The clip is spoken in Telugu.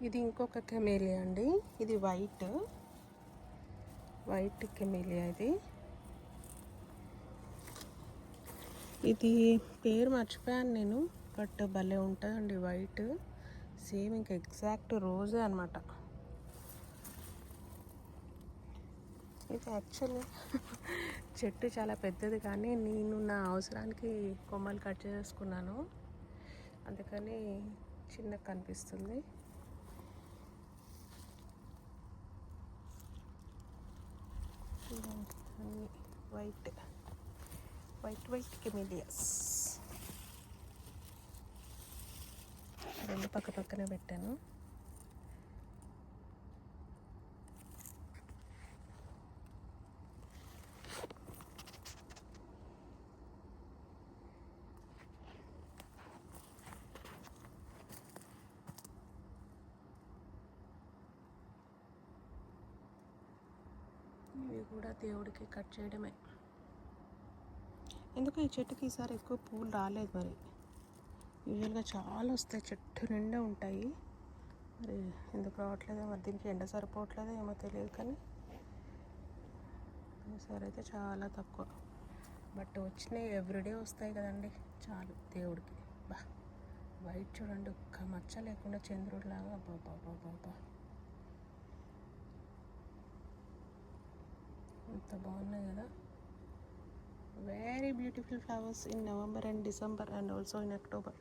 ఇది ఇంకొక కెమేలియా అండి. ఇది వైట్ కెమేలియా. ఇది పేరు మర్చిపోయాను నేను, బట్ భలే ఉంటుందండి వైట్. సేమ్ ఇంకా ఎగ్జాక్ట్ రోజే అనమాట. ఇది యాక్చువల్లీ చెట్టు చాలా పెద్దది, కానీ నేను నా అవసరానికి కొమ్మలు కట్ చేసుకున్నాను, అందుకని చిన్నగా కనిపిస్తుంది. అన్నీ వైట్ కెమేలియాస్. రెండు పక్కనే పెట్టాను. ఇవి కూడా దేవుడికి కట్ చేయడమే. ఎందుకు ఈ చెట్టుకి ఈసారి ఎక్కువ పూలు రాలేదు. మరి యూజువల్గా చాలా వస్తాయి, చెట్టు నిండా ఉంటాయి. మరి ఎందుకు రావట్లేదో, మరి దీనికి ఎండ సరిపోవట్లేదో ఏమో తెలియదు, కానీ ఈసారి అయితే చాలా తక్కువ. బట్ వచ్చినాయి, ఎవ్రీడే వస్తాయి కదండి, చాలు దేవుడికి. వైట్ చూడండి, ఒక్క మచ్చ లేకుండా చంద్రుడిలాగా. బాబా ఎంత బాగున్నాయి కదా. Very beautiful flowers in November and December and also in October.